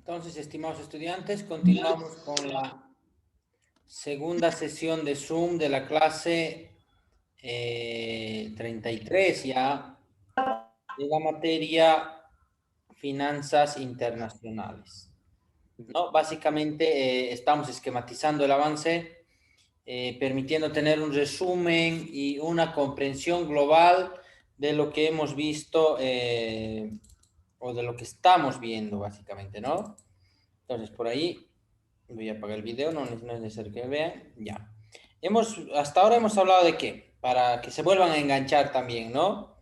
Entonces, estimados estudiantes, continuamos con la segunda sesión de Zoom de la clase 33 ya de la materia Finanzas Internacionales. ¿No? Básicamente estamos esquematizando el avance, permitiendo tener un resumen y una comprensión global de lo que hemos visto o de lo que estamos viendo, básicamente, ¿no? Entonces, por ahí voy a apagar el video, no es necesario que vean. Ya. Hasta ahora hemos hablado de qué, para que se vuelvan a enganchar también, ¿no?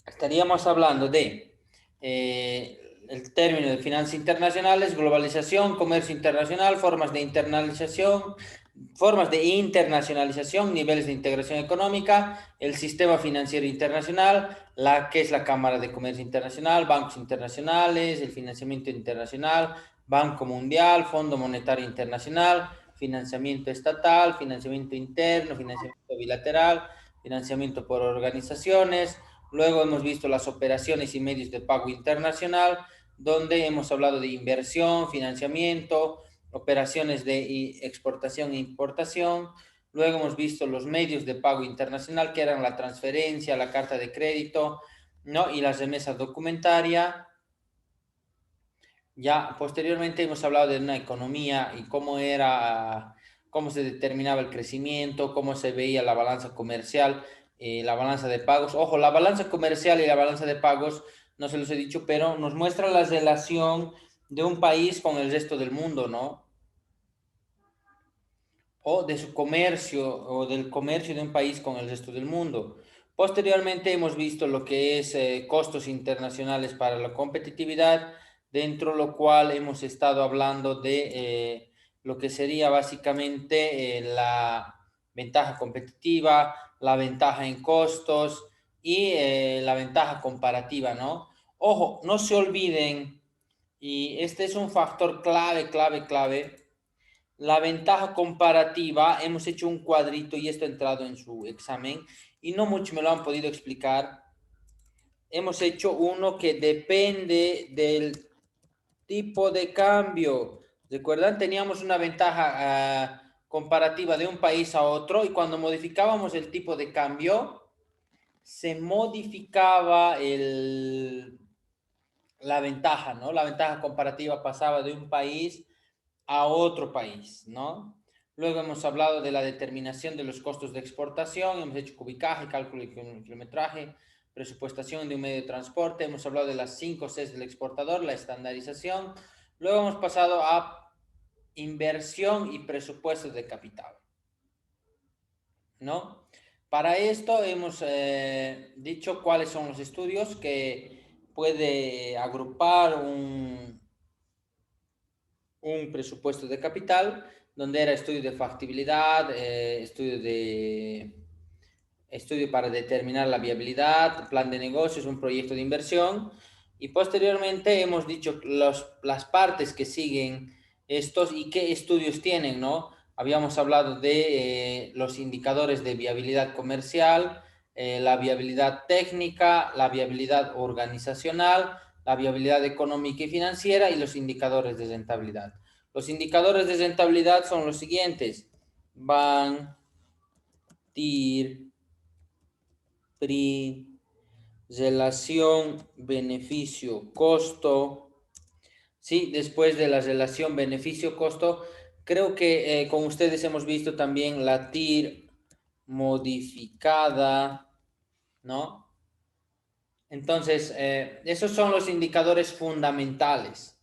Estaríamos hablando de el término de finanzas internacionales, globalización, comercio internacional, formas de internacionalización, niveles de integración económica, el sistema financiero internacional, que es la Cámara de Comercio Internacional, bancos internacionales, el financiamiento internacional, Banco Mundial, Fondo Monetario Internacional, financiamiento estatal, financiamiento interno, financiamiento bilateral, financiamiento por organizaciones. Luego hemos visto las operaciones y medios de pago internacional, donde hemos hablado de inversión, financiamiento, operaciones de exportación e importación. Luego hemos visto los medios de pago internacional, que eran la transferencia, la carta de crédito, ¿no? Y las remesas documentarias. Ya posteriormente hemos hablado de una economía y cómo se determinaba el crecimiento, cómo se veía la balanza comercial, la balanza de pagos. Ojo, la balanza comercial y la balanza de pagos, no se los he dicho, pero nos muestra la relación de un país con el resto del mundo, ¿no? O de su comercio o del comercio de un país con el resto del mundo. Posteriormente hemos visto lo que es costos internacionales para la competitividad, dentro de lo cual hemos estado hablando de lo que sería básicamente la ventaja competitiva, la ventaja en costos y la ventaja comparativa, ¿no? Ojo, no se olviden, y este es un factor clave, la ventaja comparativa. Hemos hecho un cuadrito y esto ha entrado en su examen y no mucho me lo han podido explicar. Hemos hecho uno que depende del tipo de cambio. ¿Recuerdan? Teníamos una ventaja comparativa de un país a otro y cuando modificábamos el tipo de cambio, se modificaba la ventaja, ¿no? La ventaja comparativa pasaba de un país a otro país, ¿no? Luego hemos hablado de la determinación de los costos de exportación, hemos hecho cubicaje, cálculo de kilometraje, presupuestación de un medio de transporte, hemos hablado de las 5 Cs del exportador, la estandarización, luego hemos pasado a inversión y presupuestos de capital, ¿no? Para esto hemos dicho cuáles son los estudios que puede agrupar un presupuesto de capital, donde era estudio de factibilidad, estudio para determinar la viabilidad, plan de negocios, un proyecto de inversión. Y posteriormente hemos dicho las partes que siguen estos y qué estudios tienen, ¿no? Habíamos hablado de los indicadores de viabilidad comercial, la viabilidad técnica, la viabilidad organizacional, la viabilidad económica y financiera y los indicadores de rentabilidad. Los indicadores de rentabilidad son los siguientes: BAN, TIR, PRI, relación beneficio-costo. Sí, después de la relación beneficio-costo, creo que con ustedes hemos visto también la TIR modificada, ¿no? Entonces, esos son los indicadores fundamentales.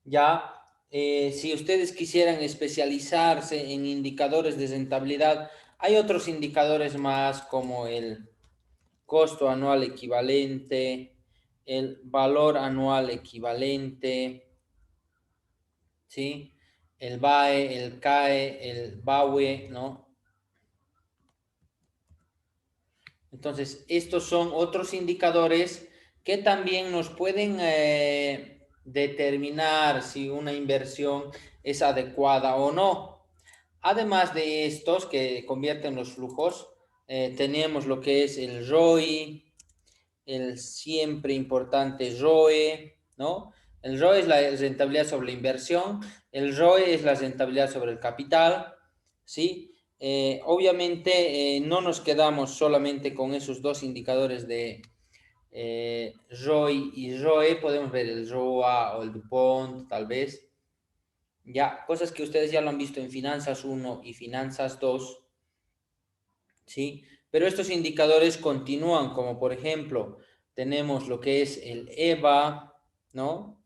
Ya, si ustedes quisieran especializarse en indicadores de rentabilidad, hay otros indicadores más como el costo anual equivalente, el valor anual equivalente, ¿sí? El BAE, el CAE, el BAWE, ¿no? Entonces, estos son otros indicadores que también nos pueden determinar si una inversión es adecuada o no. Además de estos que convierten los flujos, tenemos lo que es el ROI, el siempre importante ROE, ¿no? El ROE es la rentabilidad sobre la inversión, el ROE es la rentabilidad sobre el capital, ¿sí? Obviamente no nos quedamos solamente con esos dos indicadores de ROI y ROE, podemos ver el ROA o el DuPont, tal vez, ya, cosas que ustedes ya lo han visto en Finanzas 1 y Finanzas 2, ¿sí? Pero estos indicadores continúan, como por ejemplo, tenemos lo que es el EVA, ¿no?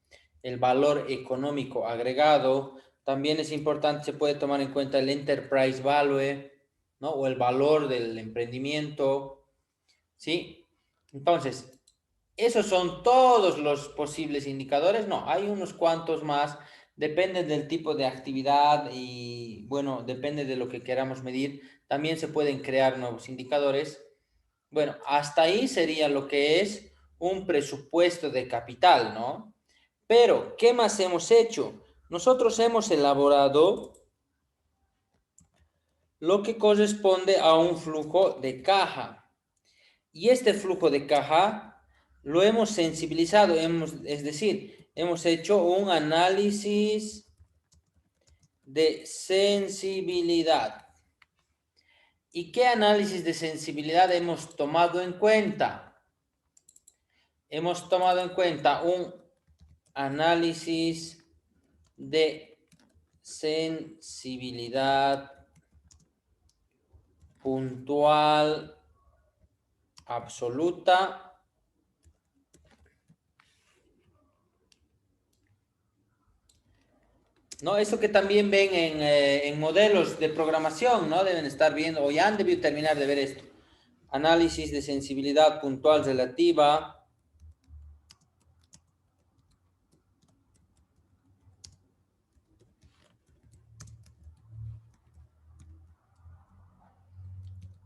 El valor económico agregado. También es importante, se puede tomar en cuenta el Enterprise Value, ¿no? O el valor del emprendimiento, ¿sí? Entonces, ¿esos son todos los posibles indicadores? No, hay unos cuantos más. Depende del tipo de actividad y, bueno, depende de lo que queramos medir. También se pueden crear nuevos indicadores. Bueno, hasta ahí sería lo que es un presupuesto de capital, ¿no? Pero, ¿qué más hemos hecho? Nosotros hemos elaborado lo que corresponde a un flujo de caja. Y este flujo de caja lo hemos sensibilizado, es decir, hemos hecho un análisis de sensibilidad. ¿Y qué análisis de sensibilidad hemos tomado en cuenta? Hemos tomado en cuenta un análisis de sensibilidad puntual absoluta. ¿No? Eso que también ven en modelos de programación, ¿no? Deben estar viendo, o ya han debido terminar de ver esto. Análisis de sensibilidad puntual relativa.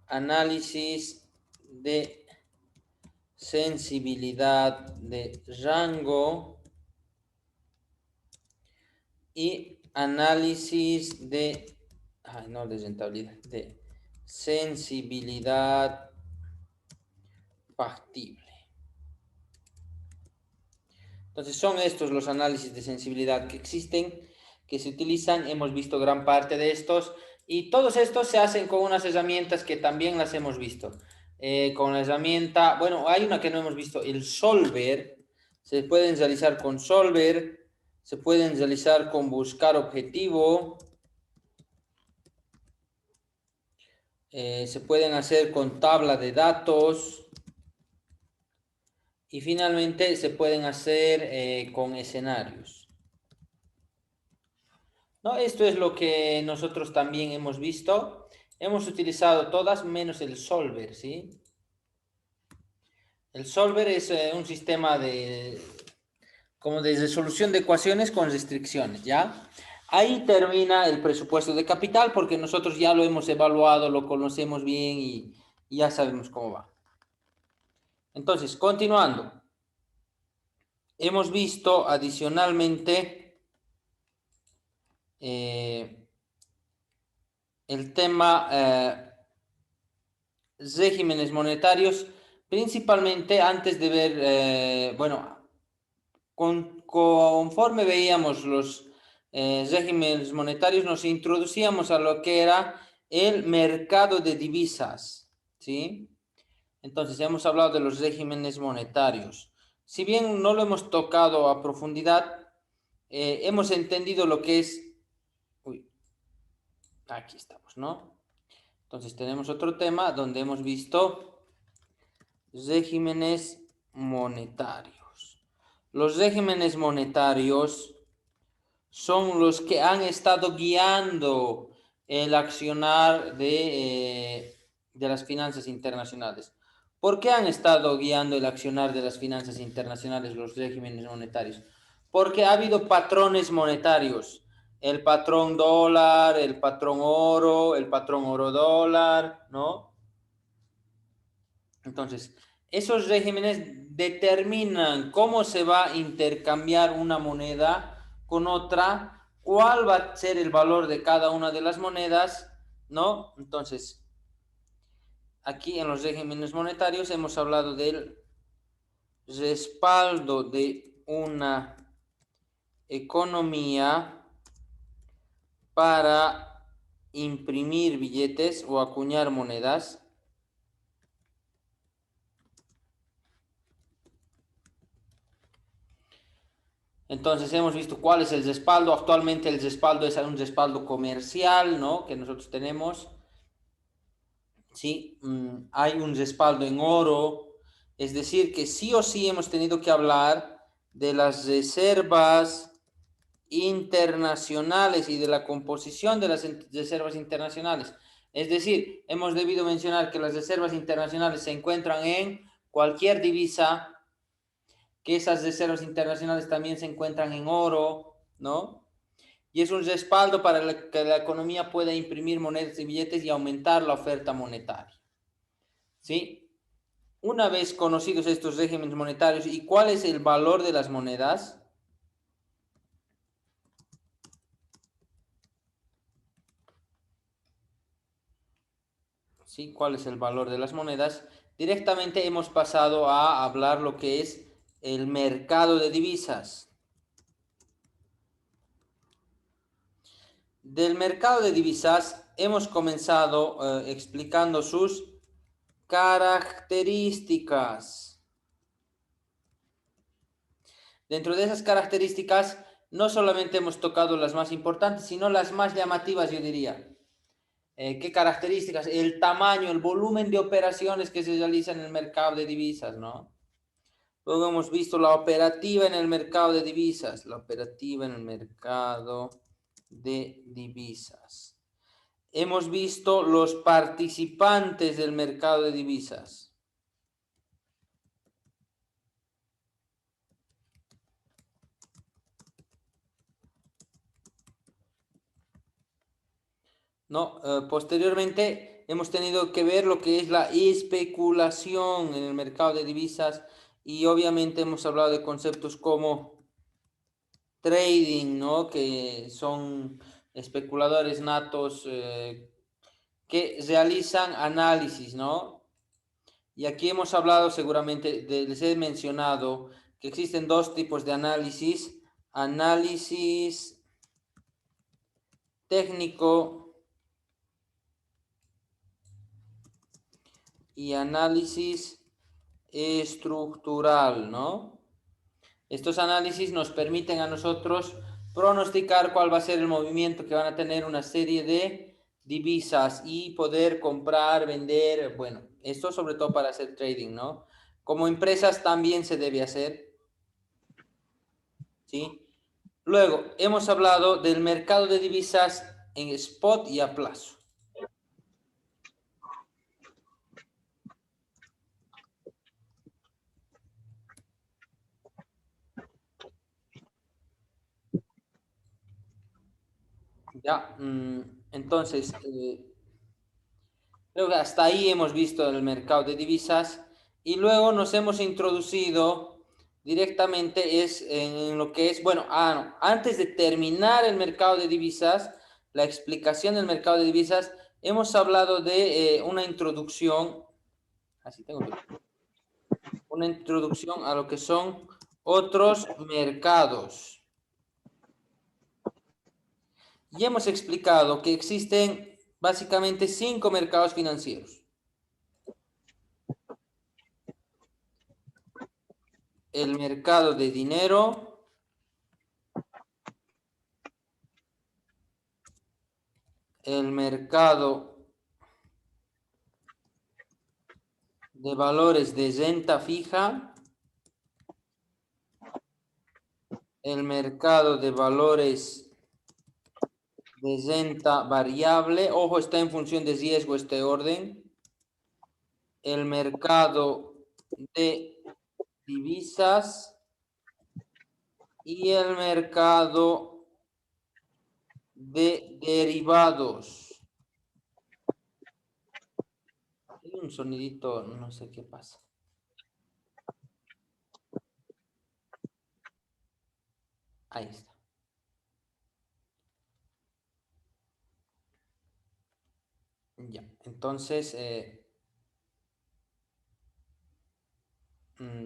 Análisis de sensibilidad de rango y análisis de, no de rentabilidad, de sensibilidad factible. Entonces son estos los análisis de sensibilidad que existen, que se utilizan. Hemos visto gran parte de estos y todos estos se hacen con unas herramientas que también las hemos visto. Con la herramienta, bueno, hay una que no hemos visto, el Solver. Se pueden realizar con Solver, se pueden realizar con buscar objetivo, se pueden hacer con tabla de datos y finalmente se pueden hacer con escenarios. ¿No? Esto es lo que nosotros también hemos visto. Hemos utilizado todas menos el Solver, ¿sí? El Solver es un sistema como de resolución de ecuaciones con restricciones, ¿ya? Ahí termina el presupuesto de capital porque nosotros ya lo hemos evaluado, lo conocemos bien y ya sabemos cómo va. Entonces, continuando. Hemos visto adicionalmente el tema regímenes monetarios, principalmente antes de ver, bueno, conforme veíamos los regímenes monetarios, nos introducíamos a lo que era el mercado de divisas, ¿sí? Entonces, hemos hablado de los regímenes monetarios. Si bien no lo hemos tocado a profundidad, hemos entendido lo que es... Uy, aquí estamos, ¿no? Entonces, tenemos otro tema donde hemos visto regímenes monetarios. Los regímenes monetarios son los que han estado guiando el accionar de las finanzas internacionales. ¿Por qué han estado guiando el accionar de las finanzas internacionales los regímenes monetarios? Porque ha habido patrones monetarios. El patrón dólar, el patrón oro dólar, ¿no? Entonces, esos regímenes determinan cómo se va a intercambiar una moneda con otra, cuál va a ser el valor de cada una de las monedas, ¿no? Entonces, aquí en los regímenes monetarios hemos hablado del respaldo de una economía para imprimir billetes o acuñar monedas. Entonces hemos visto cuál es el respaldo. Actualmente el respaldo es un respaldo comercial, ¿no? Que nosotros tenemos. Sí, hay un respaldo en oro. Es decir, que sí o sí hemos tenido que hablar de las reservas internacionales y de la composición de las reservas internacionales. Es decir, hemos debido mencionar que las reservas internacionales se encuentran en cualquier divisa, que esas reservas internacionales también se encuentran en oro, ¿no? Y es un respaldo para que la economía pueda imprimir monedas y billetes y aumentar la oferta monetaria, ¿sí? Una vez conocidos estos regímenes monetarios y cuál es el valor de las monedas, ¿sí? ¿Cuál es el valor de las monedas? Directamente hemos pasado a hablar lo que es el mercado de divisas. Del mercado de divisas hemos comenzado explicando sus características. Dentro de esas características, no solamente hemos tocado las más importantes, sino las más llamativas, yo diría. ¿Qué características? El tamaño, el volumen de operaciones que se realizan en el mercado de divisas, ¿no? Luego hemos visto la operativa en el mercado de divisas, la operativa en el mercado de divisas. Hemos visto los participantes del mercado de divisas. No, posteriormente hemos tenido que ver lo que es la especulación en el mercado de divisas y obviamente hemos hablado de conceptos como trading, ¿no? Que son especuladores natos que realizan análisis, ¿no? Y aquí hemos hablado seguramente, les he mencionado que existen dos tipos de análisis: análisis técnico y análisis estructural, ¿no? Estos análisis nos permiten a nosotros pronosticar cuál va a ser el movimiento que van a tener una serie de divisas y poder comprar, vender, bueno, esto sobre todo para hacer trading, ¿no? Como empresas también se debe hacer, ¿sí? Luego, hemos hablado del mercado de divisas en spot y a plazo. Ya, entonces, creo que hasta ahí hemos visto el mercado de divisas y luego nos hemos introducido directamente es en lo que es, bueno, no, antes de terminar el mercado de divisas, la explicación del mercado de divisas, hemos hablado de una introducción, así tengo una introducción a lo que son otros mercados. Y hemos explicado que existen básicamente 5 mercados financieros. El mercado de dinero, el mercado de valores de renta fija, el mercado de valores de renta variable, ojo, está en función de riesgo este orden, el mercado de divisas y el mercado de derivados. Hay un sonidito, no sé qué pasa. Ahí está. Ya, entonces,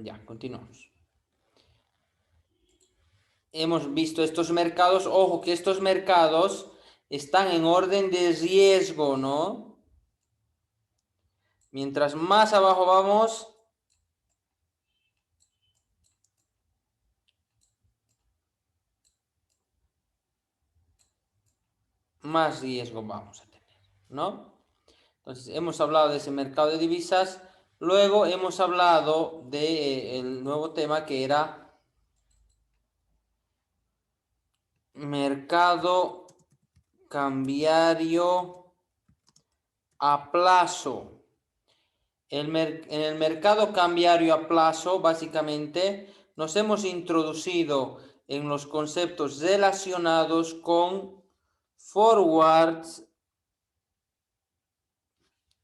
ya, continuamos. hemos visto estos mercados. Ojo que estos mercados están en orden de riesgo, ¿no? Mientras más abajo vamos, más riesgo vamos a tener, ¿no? Entonces, hemos hablado de ese mercado de divisas. Luego hemos hablado del nuevo tema que era mercado cambiario a plazo. En el mercado cambiario a plazo, básicamente, nos hemos introducido en los conceptos relacionados con forwards.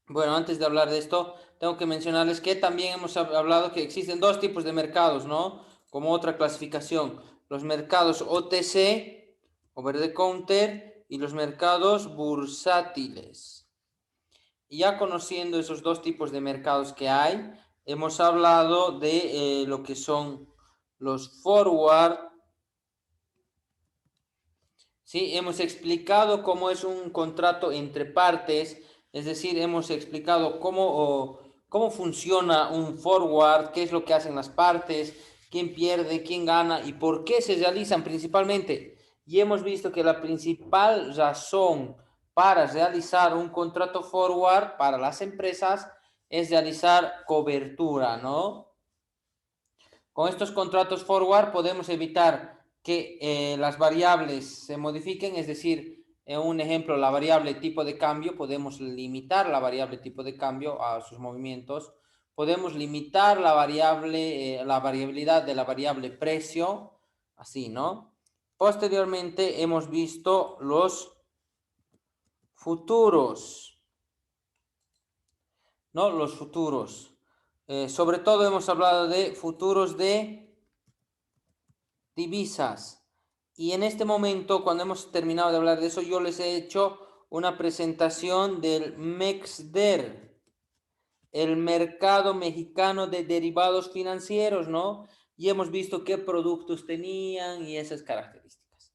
Bueno, antes de hablar de esto, tengo que mencionarles que también hemos hablado que existen dos tipos de mercados, ¿no? Como otra clasificación, los mercados OTC, over the counter, y los mercados bursátiles. Y ya conociendo esos dos tipos de mercados que hay, hemos hablado de lo que son los forward. Sí, hemos explicado cómo es un contrato entre partes, es decir, hemos explicado cómo funciona un forward, qué es lo que hacen las partes, quién pierde, quién gana y por qué se realizan principalmente. Y hemos visto que la principal razón para realizar un contrato forward para las empresas es realizar cobertura, ¿no? Con estos contratos forward podemos evitar que las variables se modifiquen, es decir, en un ejemplo, la variable tipo de cambio, podemos limitar la variable tipo de cambio a sus movimientos, podemos limitar la variable, la variabilidad de la variable precio, así, ¿no? Posteriormente hemos visto los futuros, ¿no? Los futuros. Sobre todo hemos hablado de futuros de divisas. Y en este momento, cuando hemos terminado de hablar de eso, yo les he hecho una presentación del MEXDER, el mercado mexicano de derivados financieros, ¿no? Y hemos visto qué productos tenían y esas características.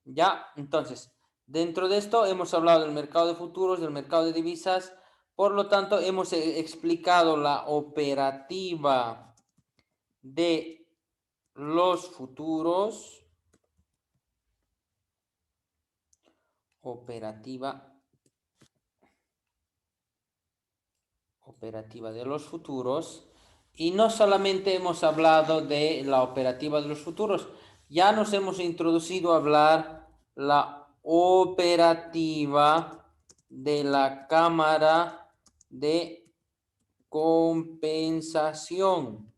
Ya, entonces, dentro de esto hemos hablado del mercado de futuros, del mercado de divisas, por lo tanto, hemos explicado la operativa de los futuros, operativa de los futuros. Y no solamente hemos hablado de la operativa de los futuros, ya nos hemos introducido a hablar la operativa de la cámara de compensación.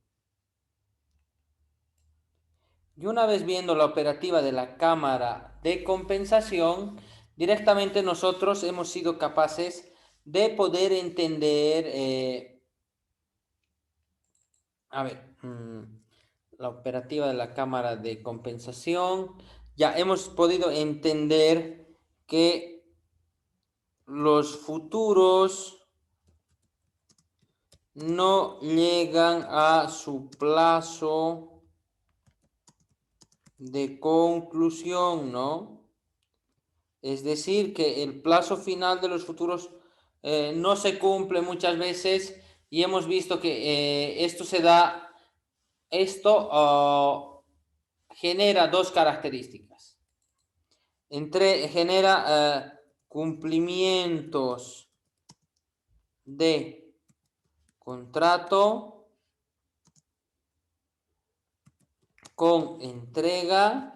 Y una vez viendo la operativa de la cámara de compensación, directamente nosotros hemos sido capaces de poder entender, la operativa de la cámara de compensación. Ya hemos podido entender que los futuros no llegan a su plazo de conclusión, ¿no? Es decir, que el plazo final de los futuros no se cumple muchas veces y hemos visto que esto genera dos características. Genera cumplimientos de contrato con entrega.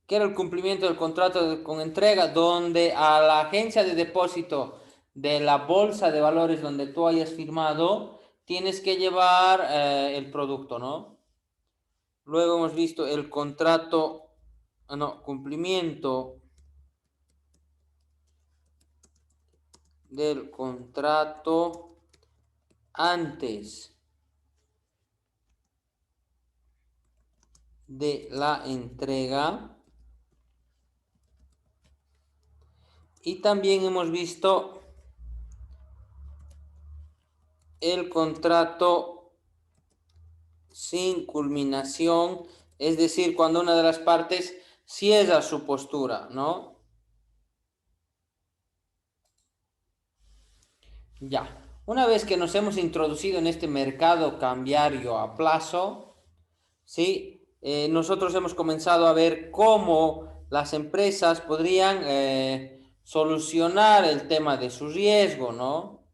¿Qué era el cumplimiento del contrato con entrega? Donde a la agencia de depósito de la bolsa de valores donde tú hayas firmado, tienes que llevar el producto, ¿no? Luego hemos visto el contrato, cumplimiento del contrato antes de la entrega. Y también hemos visto el contrato sin culminación, es decir, cuando una de las partes cierra su postura, ¿no? Ya. Una vez que nos hemos introducido en este mercado cambiario a plazo, ¿sí? Nosotros hemos comenzado a ver cómo las empresas podrían solucionar el tema de su riesgo, ¿no?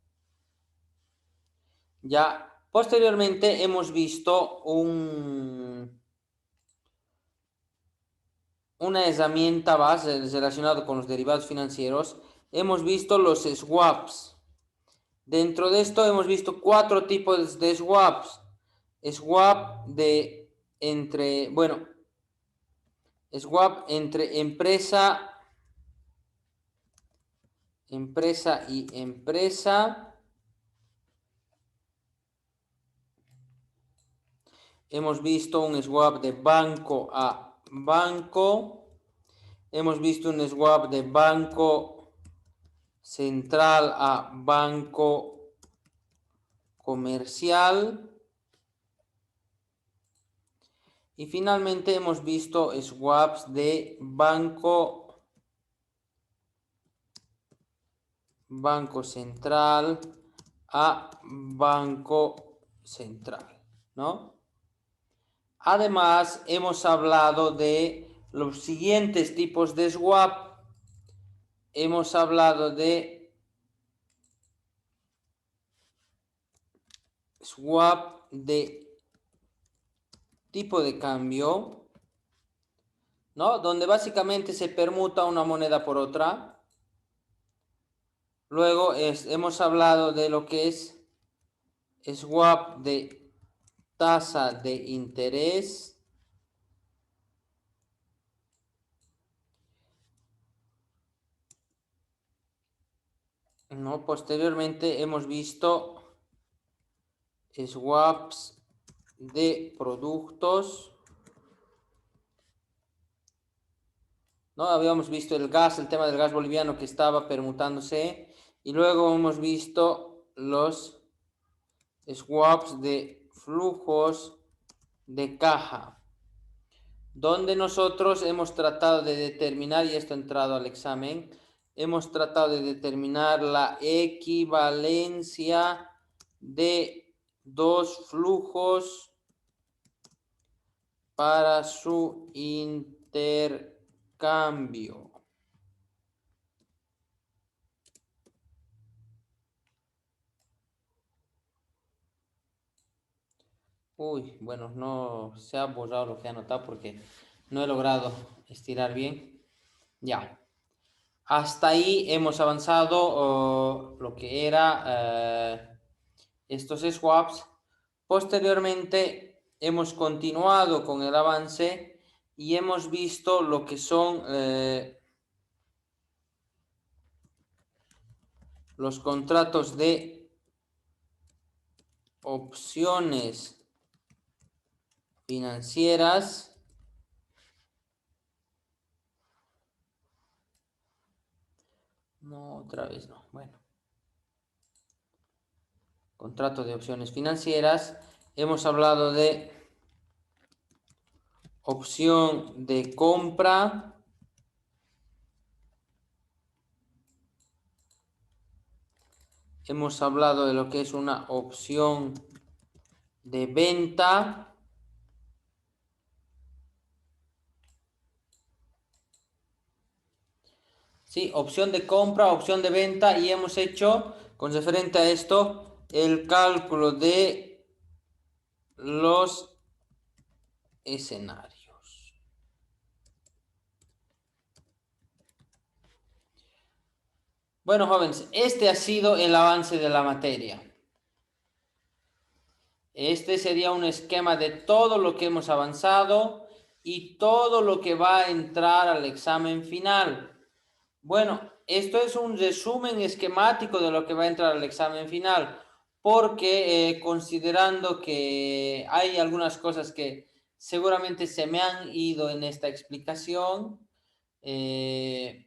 Ya posteriormente hemos visto una herramienta base relacionada con los derivados financieros. Hemos visto los swaps. Dentro de esto hemos visto 4 tipos de swaps. Swap swap entre empresa y empresa. Hemos visto un swap de banco a banco. Hemos visto un swap de banco central a banco comercial. Y finalmente hemos visto swaps de banco central a banco central, ¿no? Además, hemos hablado de los siguientes tipos de swap. Hemos hablado de swap de tipo de cambio, ¿no? Donde básicamente se permuta una moneda por otra. Luego hemos hablado de lo que es swap de tasa de interés. ¿No? Posteriormente hemos visto swaps de productos. ¿No? Habíamos visto el gas, el tema del gas boliviano que estaba permutándose. Y luego hemos visto los swaps de flujos de caja, donde nosotros hemos tratado de determinar, y esto ha entrado al examen, hemos tratado de determinar la equivalencia de dos flujos para su intercambio. Uy, bueno, no se ha borrado lo que he anotado porque no he logrado estirar bien. Ya. Hasta ahí hemos avanzado lo que era estos swaps. Posteriormente hemos continuado con el avance y hemos visto lo que son los contratos de opciones financieras. No, otra vez no. Bueno. Contrato de opciones financieras. Hemos hablado de opción de compra. Hemos hablado de lo que es una opción de venta. Sí, opción de compra, opción de venta, y hemos hecho, con referente a esto, el cálculo de los escenarios. Bueno, jóvenes, este ha sido el avance de la materia. Este sería un esquema de todo lo que hemos avanzado y todo lo que va a entrar al examen final. Bueno, esto es un resumen esquemático de lo que va a entrar al examen final, porque considerando que hay algunas cosas que seguramente se me han ido en esta explicación, esto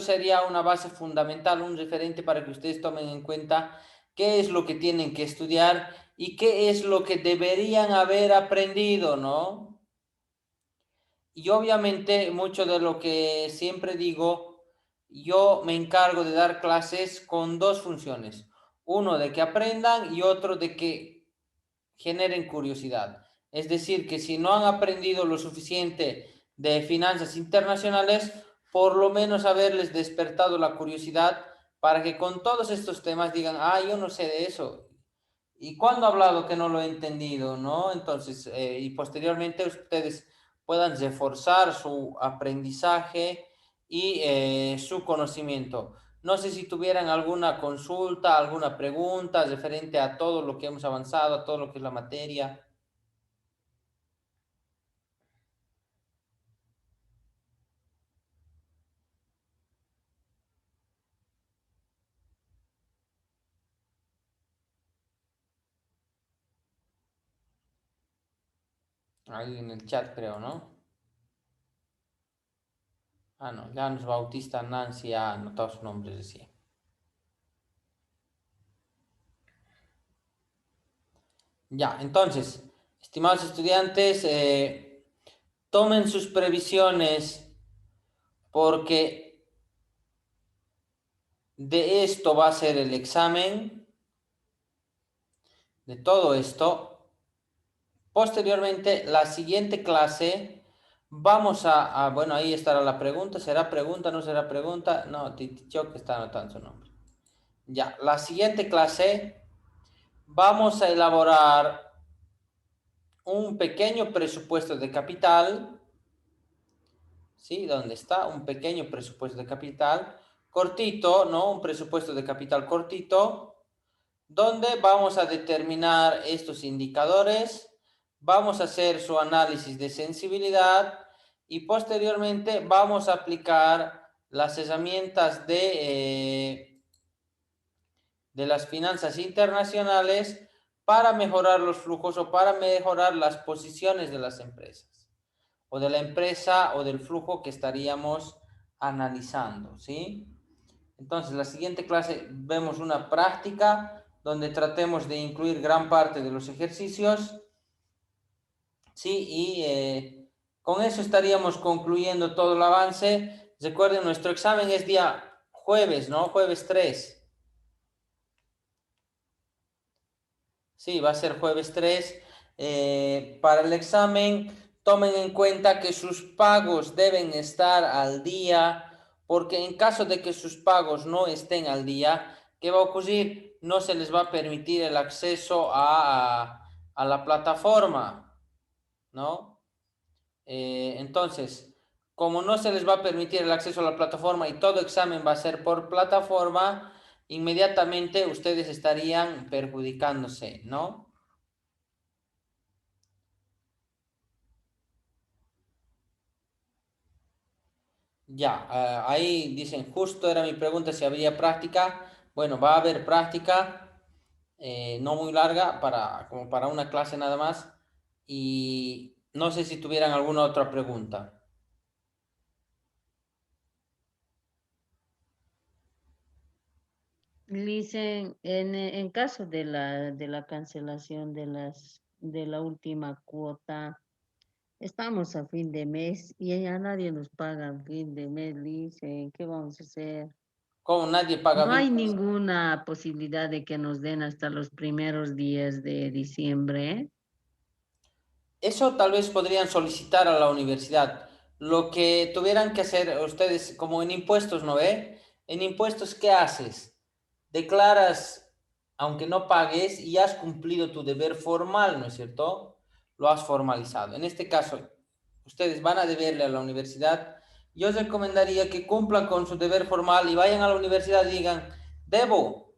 sería una base fundamental, un referente para que ustedes tomen en cuenta qué es lo que tienen que estudiar y qué es lo que deberían haber aprendido, ¿no? Y obviamente mucho de lo que siempre digo, yo me encargo de dar clases con dos funciones. Uno de que aprendan y otro de que generen curiosidad. Es decir, que si no han aprendido lo suficiente de finanzas internacionales, por lo menos haberles despertado la curiosidad para que con todos estos temas digan, ah, yo no sé de eso. ¿Y cuándo ha hablado que no lo he entendido, no? Entonces, y posteriormente ustedes puedan reforzar su aprendizaje y su conocimiento. No sé si tuvieran alguna consulta, alguna pregunta referente a todo lo que hemos avanzado, a todo lo que es la materia. Ahí en el chat creo, ¿no? Ah, no, Llanos Bautista Nancy ha anotado su nombre recién. Ya, entonces, estimados estudiantes, tomen sus previsiones porque de esto va a ser el examen, de todo esto. Posteriormente, la siguiente clase, vamos bueno, ahí estará la pregunta, ¿será pregunta, no será pregunta? No, Titicho que está anotando su nombre. Ya, la siguiente clase, vamos a elaborar un pequeño presupuesto de capital, ¿sí? ¿Dónde está? Un pequeño presupuesto de capital, cortito, ¿no? Un presupuesto de capital cortito, donde vamos a determinar estos indicadores, vamos a hacer su análisis de sensibilidad y posteriormente vamos a aplicar las herramientas de las finanzas internacionales para mejorar los flujos o para mejorar las posiciones de las empresas o de la empresa o del flujo que estaríamos analizando, ¿sí? Entonces, la siguiente clase vemos una práctica donde tratemos de incluir gran parte de los ejercicios, ¿sí? Y con eso estaríamos concluyendo todo el avance. Recuerden, nuestro examen es día jueves, ¿no? Jueves 3. Sí, va a ser jueves 3. Para el examen, tomen en cuenta que sus pagos deben estar al día, porque en caso de que sus pagos no estén al día, ¿qué va a ocurrir? No se les va a permitir el acceso a la plataforma, ¿no? Entonces, como no se les va a permitir el acceso a la plataforma y todo examen va a ser por plataforma, inmediatamente ustedes estarían perjudicándose, ¿no? Ya, ahí dicen, justo era mi pregunta si habría práctica. Bueno, va a haber práctica, no muy larga, como para una clase nada más. Y no sé si tuvieran alguna otra pregunta. Dicen, en caso de la cancelación de la última cuota, estamos a fin de mes y ya nadie nos paga a fin de mes, dicen, ¿qué vamos a hacer? Como nadie paga No hay biles. ninguna posibilidad de que nos den hasta los primeros días de diciembre. Eso tal vez podrían solicitar a la universidad. Lo que tuvieran que hacer ustedes, como en impuestos, ¿no ve? En impuestos, ¿qué haces? Declaras, aunque no pagues, y has cumplido tu deber formal, ¿no es cierto? Lo has formalizado. En este caso, ustedes van a deberle a la universidad. Yo os recomendaría que cumplan con su deber formal y vayan a la universidad y digan, debo,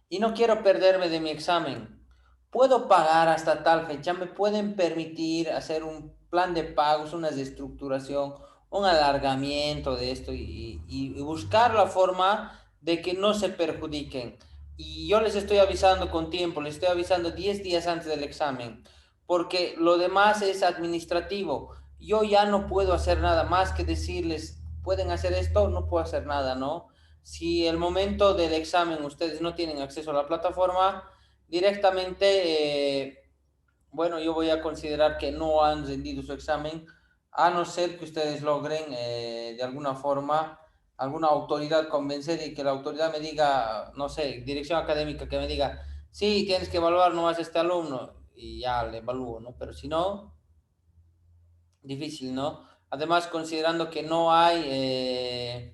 y no quiero perderme de mi examen. Puedo pagar hasta tal fecha, me pueden permitir hacer un plan de pagos, una reestructuración, un alargamiento de esto y buscar la forma de que no se perjudiquen. Y yo les estoy avisando con tiempo, les estoy avisando 10 días antes del examen, porque lo demás es administrativo. Yo ya no puedo hacer nada más que decirles, pueden hacer esto, no puedo hacer nada, ¿no? Si el momento del examen ustedes no tienen acceso a la plataforma, directamente, bueno, yo voy a considerar que no han rendido su examen, a no ser que ustedes logren de alguna forma, alguna autoridad convencer y que la autoridad me diga, no sé, dirección académica que me diga, sí, tienes que evaluar nomás a este alumno y ya le evalúo, ¿no? Pero si no, difícil, ¿no? Además, considerando que no hay,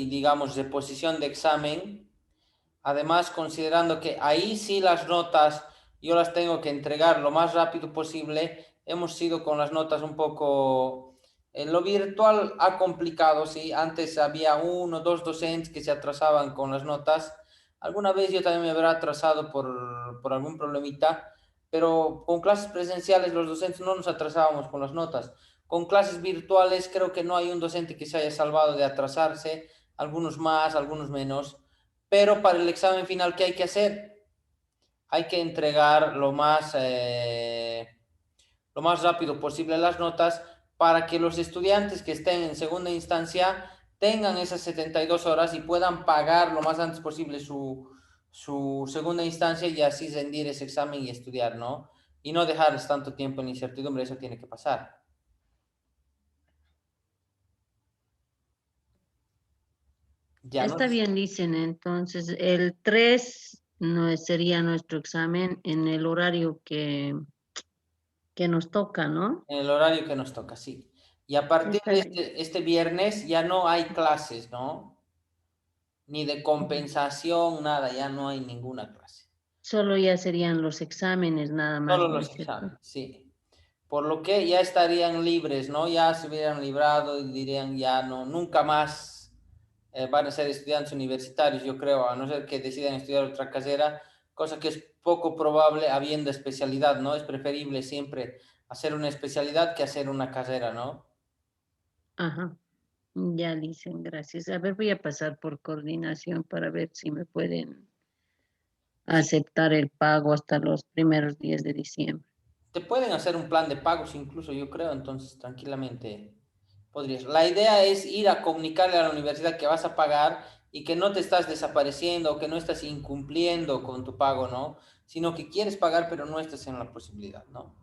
digamos, reposición de examen. Además, considerando que ahí sí las notas yo las tengo que entregar lo más rápido posible, hemos sido con las notas un poco... En lo virtual ha complicado, sí. Antes había uno, dos docentes que se atrasaban con las notas. Alguna vez yo también me habrá atrasado por algún problemita, pero con clases presenciales los docentes no nos atrasábamos con las notas. Con clases virtuales creo que no hay un docente que se haya salvado de atrasarse, algunos más, algunos menos, pero para el examen final, ¿qué hay que hacer? Hay que entregar lo más rápido posible las notas para que los estudiantes que estén en segunda instancia tengan esas 72 horas y puedan pagar lo más antes posible su segunda instancia y así rendir ese examen y estudiar, ¿no? Y no dejarles tanto tiempo en incertidumbre, eso tiene que pasar. Ya no. Está bien, dicen. Entonces, el 3 no sería nuestro examen en el horario que nos toca, ¿no? En el horario que nos toca, sí. Y a partir Está de bien. este viernes ya no hay clases, ¿no? Ni de compensación, nada, ya no hay ninguna clase. Solo ya serían los exámenes nada más, Solo ¿no los es cierto? exámenes, sí. Por lo que ya estarían libres, ¿no? Ya se hubieran librado y dirían ya no, nunca más van a ser estudiantes universitarios, yo creo, a no ser que decidan estudiar otra carrera, cosa que es poco probable habiendo especialidad, ¿no? Es preferible siempre hacer una especialidad que hacer una carrera, ¿no? Ajá. Ya dicen, gracias. A ver, voy a pasar por coordinación para ver si me pueden Sí. aceptar el pago hasta los primeros días de diciembre. Te pueden hacer un plan de pagos incluso, yo creo, entonces tranquilamente podrías. La idea es ir a comunicarle a la universidad que vas a pagar y que no te estás desapareciendo o que no estás incumpliendo con tu pago, ¿no? Sino que quieres pagar pero no estás en la posibilidad, ¿no?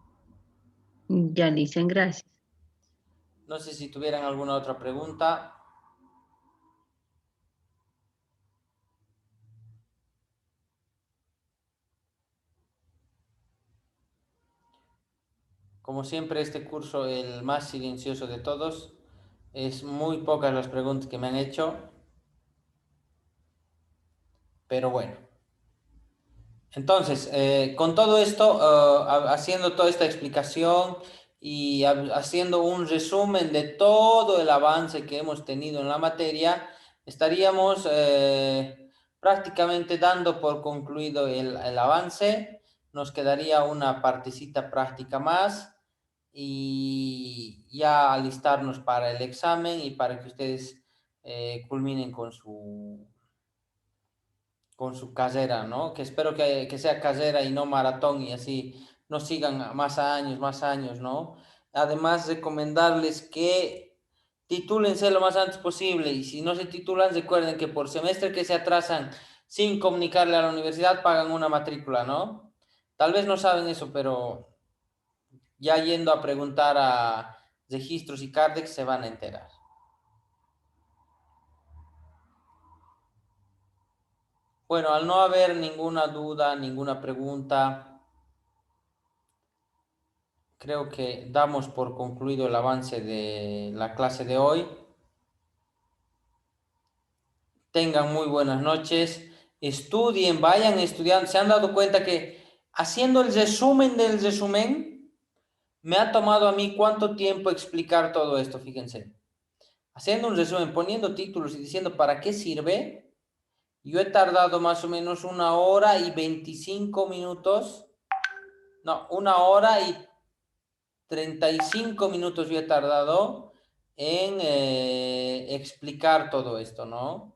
Ya dicen, gracias. No sé si tuvieran alguna otra pregunta. Como siempre, este curso, el más silencioso de todos, es muy pocas las preguntas que me han hecho, pero bueno. Entonces, con todo esto, haciendo toda esta explicación y haciendo un resumen de todo el avance que hemos tenido en la materia, estaríamos prácticamente dando por concluido el avance. Nos quedaría una partecita práctica más y ya alistarnos para el examen y para que ustedes culminen con su carrera, ¿no? Que espero que sea carrera y no maratón y así no sigan más años, ¿no? Además, recomendarles que titúlense lo más antes posible y si no se titulan, recuerden que por semestre que se atrasan sin comunicarle a la universidad, pagan una matrícula, ¿no? Tal vez no saben eso, pero ya yendo a preguntar a registros y Cardex se van a enterar. Bueno, al no haber ninguna duda, ninguna pregunta, creo que damos por concluido el avance de la clase de hoy. Tengan muy buenas noches. Estudien, vayan estudiando. ¿Se han dado cuenta que haciendo el resumen del resumen, me ha tomado a mí cuánto tiempo explicar todo esto? Fíjense. Haciendo un resumen, poniendo títulos y diciendo para qué sirve, yo he tardado más o menos 1 hora y 25 minutos. No, 1 hora y 35 minutos yo he tardado en explicar todo esto, ¿no?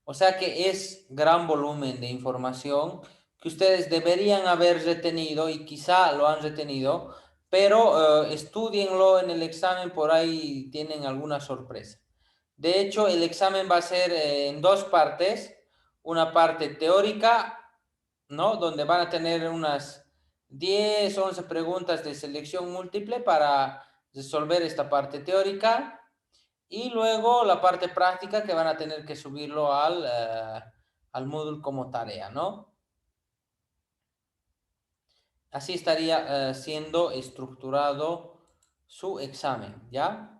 O sea que es gran volumen de información que ustedes deberían haber retenido y quizá lo han retenido, pero estudienlo en el examen, por ahí tienen alguna sorpresa. De hecho, el examen va a ser en dos partes. una parte teórica, ¿no? Donde van a tener unas 10, 11 preguntas de selección múltiple para resolver esta parte teórica. Y luego la parte práctica que van a tener que subirlo al Moodle como tarea, ¿no? Así estaría siendo estructurado su examen, ¿ya?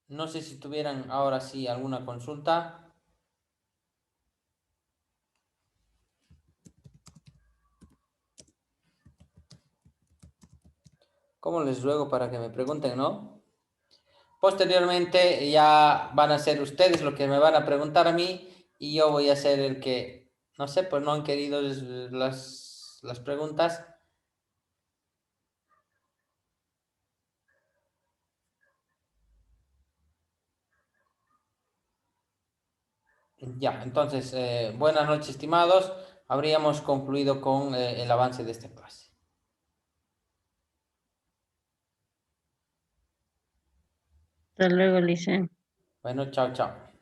No sé si tuvieran ahora sí alguna consulta. ¿Cómo les ruego para que me pregunten, no? Posteriormente ya van a ser ustedes lo que me van a preguntar a mí y yo voy a ser el que, no sé, pues no han querido las preguntas. Ya, entonces, buenas noches, estimados. Habríamos concluido con el avance de esta clase. Hasta luego, Licen. Bueno, chao, chao.